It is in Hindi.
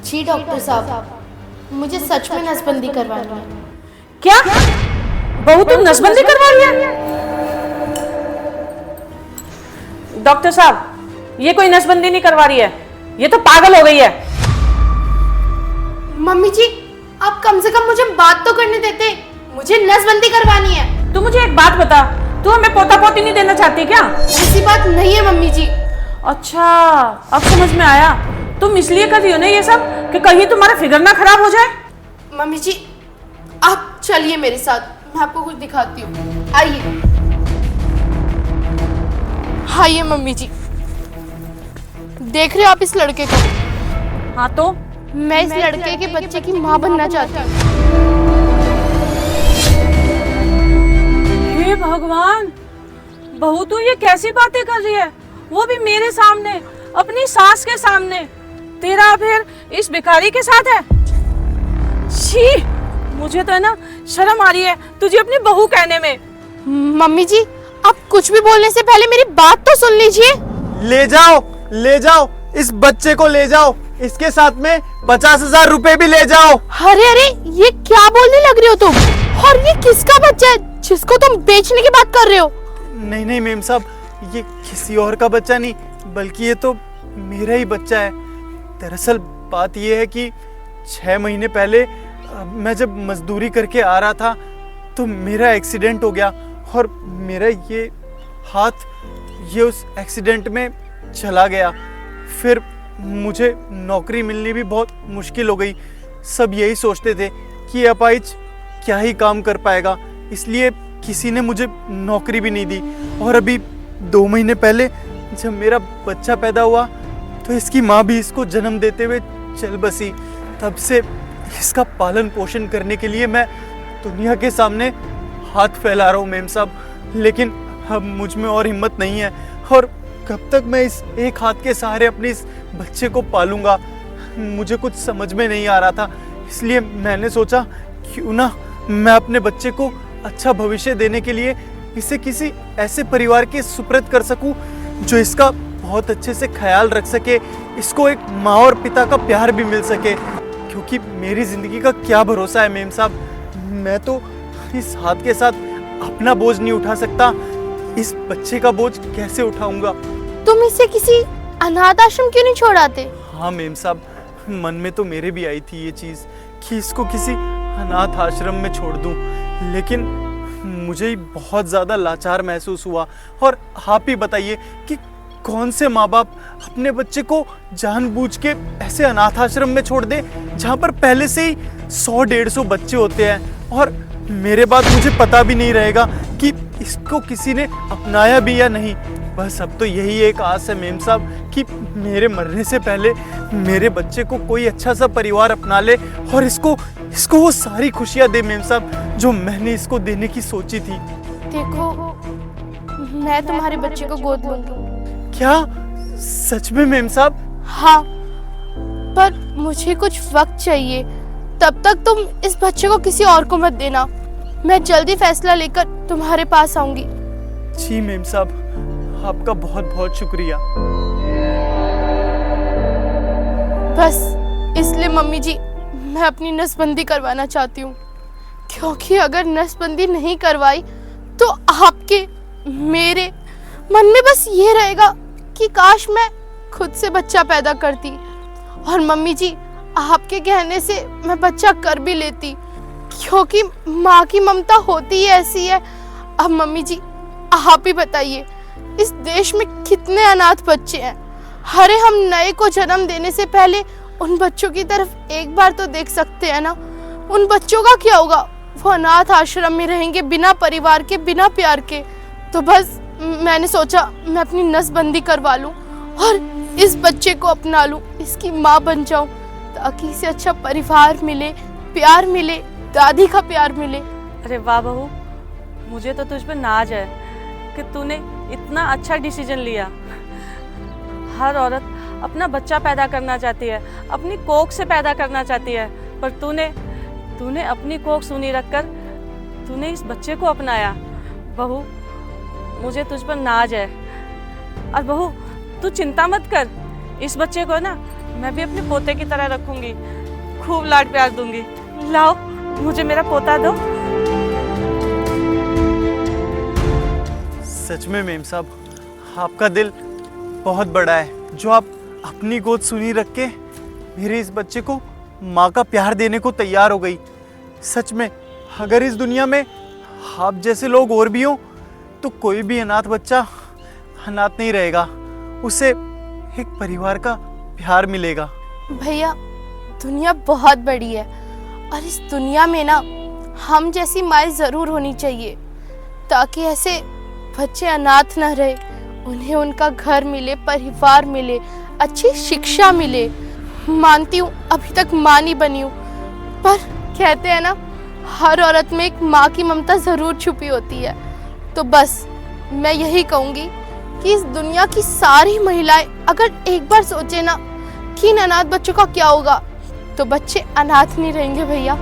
जी डॉक्टर साहब, मुझे सच में नसबंदी करवानी है। क्या बहू तुम नसबंदी करवा रही है? डॉक्टर साहब ये कोई नसबंदी नहीं करवा रही है, ये तो पागल हो गई है। मम्मी जी आप कम से कम मुझे बात तो करने देते, मुझे नसबंदी करवानी है। तू मुझे एक बात बता, तू हमें पोता पोती नहीं देना चाहती क्या? ऐसी बात नहीं है मम्मी जी। अच्छा अब समझ में आया, तुम इसलिए कर रही हो ना ये सब कि कहीं तुम्हारा फिगर ना खराब हो जाए। मम्मी जी आप चलिए मेरे साथ, मैं आपको कुछ दिखाती हूँ। आइए आइए मम्मी जी, देख रहे हो आप इस लड़के को? हाँ तो मैं इस लड़के के बच्चे की माँ बनना चाहती हूँ। हे भगवान, बहू तू ये कैसी बातें कर रही है, वो भी मेरे सामने, अपनी सास के सामने। तेरा अफेयर इस भिखारी के साथ है? छी, मुझे तो है ना शर्म आ रही है तुझे अपनी बहू कहने में। मम्मी जी आप कुछ भी बोलने से पहले मेरी बात तो सुन लीजिए। ले जाओ इस बच्चे को, ले जाओ, इसके साथ में 50,000 रुपए भी ले जाओ। अरे अरे ये क्या बोलने लग रहे हो तुम? और ये किसका बच्चा है जिसको तुम बेचने की बात कर रहे हो? नहीं मेम साहब, ये किसी और का बच्चा नहीं बल्कि ये तो मेरा ही बच्चा है। दरअसल बात ये है कि 6 महीने पहले मैं जब मजदूरी करके आ रहा था तो मेरा एक्सीडेंट हो गया और मेरा ये हाथ ये उस एक्सीडेंट में चला गया। फिर मुझे नौकरी मिलनी भी बहुत मुश्किल हो गई। सब यही सोचते थे कि अपाहिज क्या ही काम कर पाएगा, इसलिए किसी ने मुझे नौकरी भी नहीं दी। और अभी 2 महीने पहले जब मेरा बच्चा पैदा हुआ तो इसकी माँ भी इसको जन्म देते हुए चल बसी। तब से इसका पालन पोषण करने के लिए मैं दुनिया के सामने हाथ फैला रहा हूँ मेम साहब, लेकिन अब मुझ में और हिम्मत नहीं है। और कब तक मैं इस एक हाथ के सहारे अपने इस बच्चे को पालूंगा, मुझे कुछ समझ में नहीं आ रहा था। इसलिए मैंने सोचा क्यों ना मैं अपने बच्चे को अच्छा भविष्य देने के लिए इसे किसी ऐसे परिवार के सुपुर्द कर सकूं जो इसका बहुत अच्छे से ख्याल रख सके, इसको एक माँ और पिता का प्यार भी मिल सके। क्योंकि मेरी जिंदगी का क्या भरोसा है मेम साहब, मैं तो इस हाथ के साथ अपना बोझ नहीं उठा सकता, इस बच्चे का बोझ कैसे उठाऊंगा? तुम इसे किसी अनाथ आश्रम क्यों नहीं छोड़ाते? हाँ मेम साहब, मन में तो मेरे भी आई थी ये चीज़ कि इसको किसी अनाथ आश्रम में छोड़ दूं, लेकिन मुझे ही बहुत ज़्यादा लाचार महसूस हुआ। और आप ही बताइए कि कौन से माँ बाप अपने बच्चे को जानबूझ के ऐसे अनाथ आश्रम में छोड़ दे जहाँ पर पहले से ही 100-150 बच्चे होते हैं और मेरे बाद मुझे पता भी नहीं रहेगा कि इसको किसी ने अपनाया भी या नहीं। बस अब तो यही एक आस है मेम साहब कि मेरे मरने से पहले मेरे बच्चे को कोई अच्छा सा परिवार अपना ले और इसको वो सारी खुशियाँ दे मेम साहब जो मैंने इसको देने की सोची थी। देखो मैं तुम्हारे बच्चे को गोद लूंगी। क्या सच में मेम साहब? हाँ, पर मुझे कुछ वक्त चाहिए, तब तक तुम इस बच्चे को किसी और को मत देना। मैं जल्दी फैसला लेकर तुम्हारे पास आऊंगी। जी मेम साहब, आपका बहुत बहुत शुक्रिया। बस इसलिए मम्मी जी मैं अपनी नसबंदी करवाना चाहती हूँ, क्योंकि अगर नसबंदी नहीं करवाई तो आपके मेरे मन में बस ये रहेगा कि काश मैं खुद से बच्चा पैदा करती। और मम्मी जी आपके कहने से मैं बच्चा कर भी लेती, क्योंकि माँ की ममता होती ही ऐसी है। अब मम्मी जी आप ही बताइए इस देश में कितने अनाथ बच्चे हैं। अरे हम नए को जन्म देने से पहले उन बच्चों की तरफ एक बार तो देख सकते हैं ना। उन बच्चों का क्या होगा? वो अनाथ आश्रम में रहेंगे बिना परिवार के, बिना प्यार के। तो बस मैंने सोचा मैं अपनी नसबंदी करवा लूं और इस बच्चे को अपना लूं, इसकी माँ बन जाऊं, ताकि इसे अच्छा परिवार मिले, प्यार मिले, दादी का प्यार मिले। अरे वाह बहू, मुझे तो तुझ पे नाज है कि तूने इतना अच्छा डिसीजन लिया। हर औरत अपना बच्चा पैदा करना चाहती है, अपनी कोख से पैदा करना चाहती है, पर तूने अपनी कोख सूनी रखकर तूने इस बच्चे को अपनाया। बहू मुझे तुझ पर नाज है। और बहू तू चिंता मत कर, इस बच्चे को ना मैं भी अपने पोते की तरह रखूंगी, खूब लाड प्यार दूंगी। लाओ, मुझे मेरा पोता दो। सच में मेम साहब, आपका दिल बहुत बड़ा है जो आप अपनी गोद सुनी रख के मेरे इस बच्चे को माँ का प्यार देने को तैयार हो गई। सच में अगर इस दुनिया में आप जैसे लोग और भी हों तो कोई भी अनाथ बच्चा अनाथ नहीं रहेगा, उसे एक परिवार का प्यार मिलेगा। भैया, दुनिया बहुत बड़ी है और इस दुनिया में ना हम जैसी माएँ ज़रूर होनी चाहिए ताकि ऐसे बच्चे अनाथ ना रहे, उन्हें उनका घर मिले, परिवार मिले, अच्छी शिक्षा मिले। मानती हूँ अभी तक माँ नहीं बनी हूँ, पर कहते हैं ना हर औरत में एक माँ की ममता ज़रूर छुपी होती है। तो बस मैं यही कहूँगी कि इस दुनिया की सारी महिलाएं अगर एक बार सोचे ना कि इन अनाथ बच्चों का क्या होगा, तो बच्चे अनाथ नहीं रहेंगे भैया।